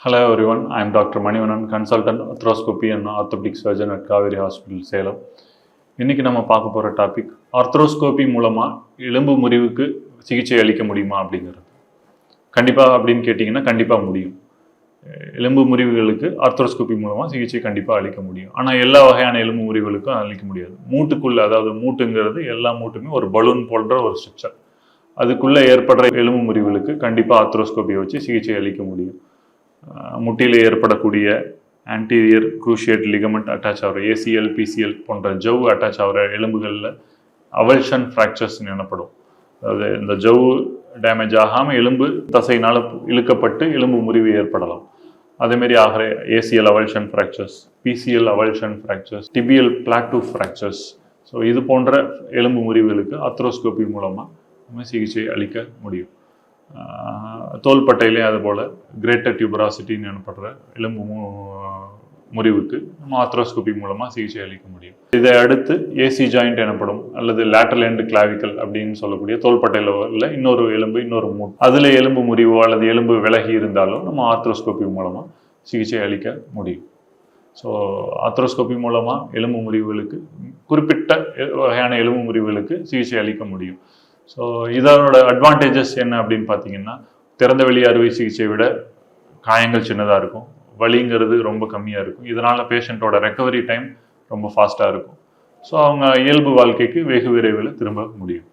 Hello everyone, I am Dr. Manivanan, consultant arthroscopy and orthopedic surgeon at Kaveri Hospital, Salem. இன்னைக்கு நம்ம பார்க்க போகிற topic arthroscopy மூலமாக எலும்பு முறிவுக்கு சிகிச்சை அளிக்க முடியுமா அப்படிங்கிறது. கண்டிப்பாக அப்படின்னு கேட்டிங்கன்னா கண்டிப்பாக முடியும். எலும்பு முறிவுகளுக்கு ஆர்த்ரோஸ்கோபி மூலமாக சிகிச்சை கண்டிப்பாக அளிக்க முடியும். ஆனால் எல்லா வகையான எலும்பு முறிவுகளுக்கும் அளிக்க முடியாது. மூட்டுக்குள்ளே, அதாவது மூட்டுங்கிறது எல்லா மூட்டுமே ஒரு பலூன் போன்ற ஒரு ஸ்ட்ரக்சர். அதுக்குள்ளே ஏற்படுற எலும்பு முறிவுகளுக்கு கண்டிப்பாக ஆர்த்ரோஸ்கோபியை வச்சு சிகிச்சை அளிக்க முடியும். முட்டியில் ஏற்படக்கூடிய ஆன்டீரியர் குரூஷியேட் லிகமெண்ட் அட்டாச் ஆகிற ஏசிஎல் பிசிஎல் போன்ற ஜவ் அட்டாச் ஆகிற எலும்புகளில் அவல்ஷன் ஃப்ராக்சர்ஸ் எனப்படும். அதாவது இந்த ஜவ் டேமேஜ் ஆகாமல் எலும்பு தசையினால் இழுக்கப்பட்டு எலும்பு முறிவு ஏற்படலாம். அதேமாரி ஆகிற ACL avulsion fractures, PCl avulsion fractures, DPL plateau fractures. So இது போன்ற எலும்பு முறிவுகளுக்கு ஆர்த்ரோஸ்கோபி மூலமாக நம்ம சிகிச்சை அளிக்க முடியும். தோள்பட்டையிலே அதுபோல் கிரேட்டர் டியூபராசிட்டின்னு எனப்படுற எலும்பு முறிவுக்கு நம்ம ஆர்த்ரோஸ்கோபி மூலமாக சிகிச்சை அளிக்க முடியும். இதை அடுத்து ஏசி ஜாயிண்ட் எனப்படும் அல்லது லேட்டரல் எண்ட் கிளாவிக்கல் அப்படின்னு சொல்லக்கூடிய தோள்பட்டையில் உள்ள இன்னொரு மூட்டு, அதில் எலும்பு முறிவோ அல்லது எலும்பு விலகி இருந்தாலும் நம்ம ஆர்த்ரோஸ்கோபி மூலமாக சிகிச்சை அளிக்க முடியும். ஸோ ஆர்த்ரோஸ்கோபி மூலமாக எலும்பு முறிவுகளுக்கு, குறிப்பிட்ட வகையான எலும்பு முறிவுகளுக்கு சிகிச்சை அளிக்க முடியும். ஸோ இதனோட அட்வான்டேஜஸ் என்ன அப்படின்னு பார்த்தீங்கன்னா, திறந்த வெளி அறுவை சிகிச்சையை விட காயங்கள் சின்னதாக இருக்கும், வலிங்கிறது ரொம்ப கம்மியாக இருக்கும். இதனால் பேஷண்ட்டோட ரெக்கவரி டைம் ரொம்ப ஃபாஸ்ட்டாக இருக்கும். ஸோ அவங்க இயல்பு வாழ்க்கைக்கு வெகு விரைவில் திரும்ப முடியும்.